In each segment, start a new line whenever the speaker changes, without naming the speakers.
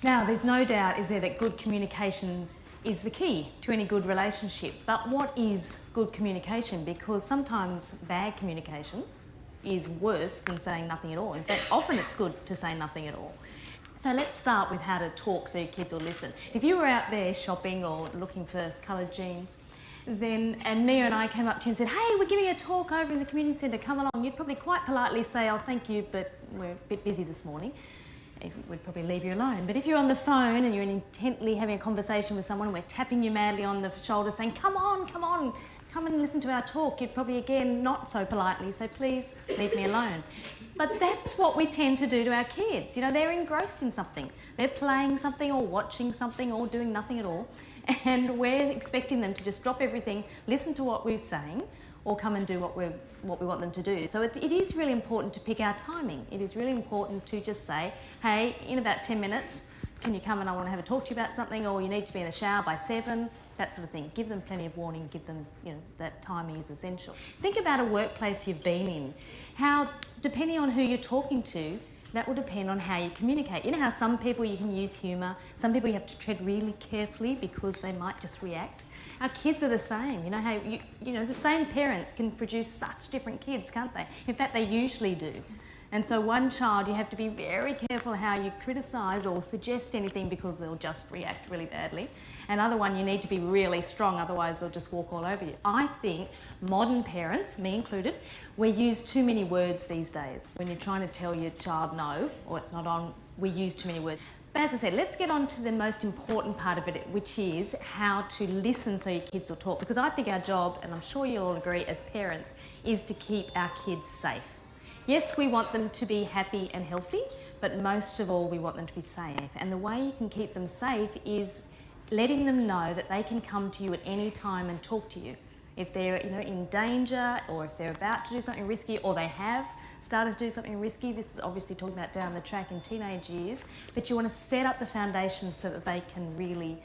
Now, there's no doubt, is there, that good communications is the key to any good relationship. But what is good communication? Because sometimes bad communication is worse than saying nothing at all. In fact, often it's good to say nothing at all. So let's start with how to talk so your kids will listen. So if you were out there shopping or looking for coloured jeans, and Mia and I came up to you and said, hey, we're giving a talk over in the community centre, come along, you'd probably quite politely say, oh, thank you, but we're a bit busy this morning. We'd probably leave you alone. But if you're on the phone and you're intently having a conversation with someone and we're tapping you madly on the shoulder saying, come on, come and listen to our talk, you'd probably, again, not so politely say, please leave me alone. But that's what we tend to do to our kids. You know, they're engrossed in something. They're playing something or watching something or doing nothing at all. And we're expecting them to just drop everything, listen to what we're saying, or come and do what we want them to do. So it is really important to pick our timing. It is really important to just say, hey, in about 10 minutes, can you come and I want to have a talk to you about something, or you need to be in the shower by 7, that sort of thing. Give them plenty of warning, give them, that timing is essential. Think about a workplace you've been in. How, depending on who you're talking to, that will depend on how you communicate. You know how some people you can use humour, some people you have to tread really carefully because they might just react. Our kids are the same. You know how the same parents can produce such different kids, can't they? In fact, they usually do. And so one child, you have to be very careful how you criticise or suggest anything because they'll just react really badly. Another one, you need to be really strong, otherwise they'll just walk all over you. I think modern parents, me included, we use too many words these days. When you're trying to tell your child no, or it's not on, we use too many words. But as I said, let's get on to the most important part of it, which is how to listen so your kids will talk. Because I think our job, and I'm sure you'll all agree as parents, is to keep our kids safe. Yes, we want them to be happy and healthy, but most of all, we want them to be safe. And the way you can keep them safe is letting them know that they can come to you at any time and talk to you. If they're in danger, or if they're about to do something risky, or they have started to do something risky, this is obviously talking about down the track in teenage years, but you want to set up the foundation so that they can really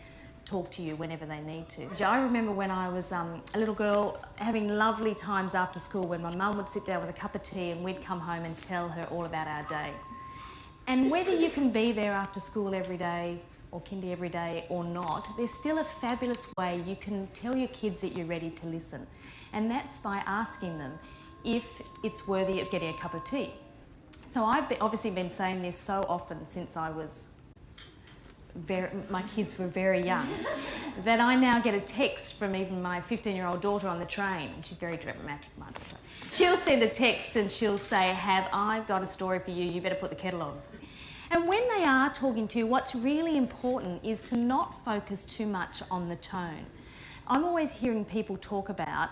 talk to you whenever they need to. I remember when I was a little girl having lovely times after school when my mum would sit down with a cup of tea and we'd come home and tell her all about our day. And whether you can be there after school every day or kindy every day or not, there's still a fabulous way you can tell your kids that you're ready to listen. And that's by asking them if it's worthy of getting a cup of tea. So I've obviously been saying this so often since I was my kids were very young, that I now get a text from even my 15-year-old daughter on the train, and she's very dramatic, my daughter. She'll send a text and she'll say, have I got a story for you, you better put the kettle on. And when they are talking to you, what's really important is to not focus too much on the tone. I'm always hearing people talk about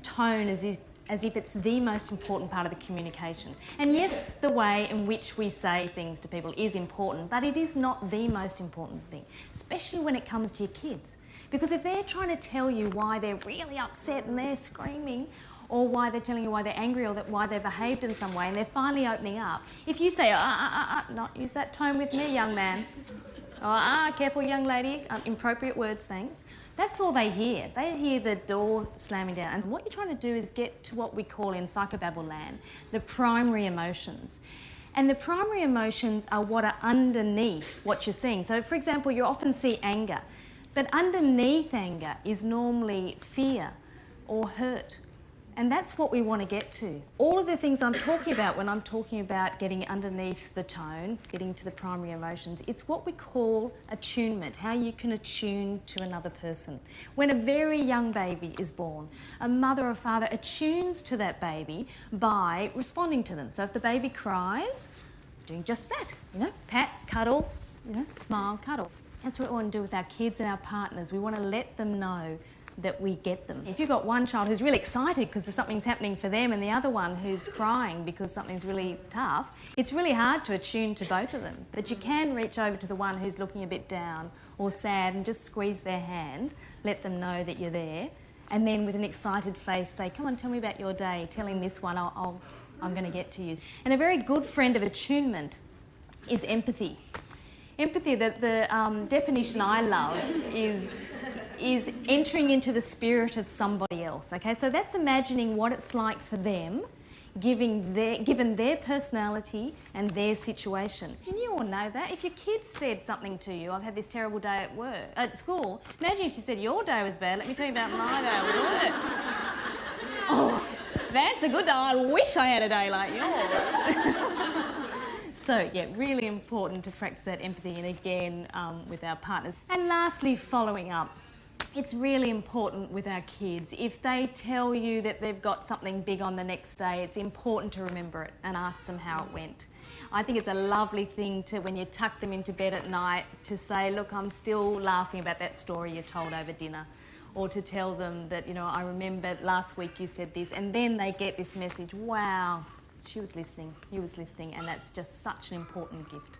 tone as if it's the most important part of the communication. And yes, the way in which we say things to people is important, but it is not the most important thing, especially when it comes to your kids. Because if they're trying to tell you why they're really upset and they're screaming, or why they're telling you why they're angry, or why they've behaved in some way, and they're finally opening up, if you say, not use that tone with me, young man, or careful young lady, inappropriate words, thanks. That's all they hear. They hear the door slamming down. And what you're trying to do is get to what we call in psychobabble land, the primary emotions. And the primary emotions are what are underneath what you're seeing. So, for example, you often see anger, but underneath anger is normally fear or hurt. And that's what we want to get to. All of the things I'm talking about when I'm talking about getting underneath the tone, getting to the primary emotions, it's what we call attunement, how you can attune to another person. When a very young baby is born, a mother or father attunes to that baby by responding to them. So if the baby cries, doing just that, pat, cuddle, smile, cuddle. That's what we want to do with our kids and our partners. We want to let them know that we get them. If you've got one child who's really excited because something's happening for them and the other one who's crying because something's really tough, it's really hard to attune to both of them. But you can reach over to the one who's looking a bit down or sad and just squeeze their hand, let them know that you're there, and then with an excited face say, come on, tell me about your day, telling this one, I'm going to get to you. And a very good friend of attunement is empathy. Empathy, the definition I love is entering into the spirit of somebody else, okay? So that's imagining what it's like for them given their personality and their situation. Didn't you all know that? If your kids said something to you, I've had this terrible day at school, imagine if you said your day was bad, let me tell you about my day at work. Oh, that's a good day. I wish I had a day like yours. So, yeah, really important to practice that empathy and again with our partners. And lastly, following up. It's really important with our kids. If they tell you that they've got something big on the next day, it's important to remember it and ask them how it went. I think it's a lovely thing to, when you tuck them into bed at night, to say, look, I'm still laughing about that story you told over dinner. Or to tell them that, you know, I remember last week you said this, and then they get this message, wow, she was listening, he was listening, and that's just such an important gift.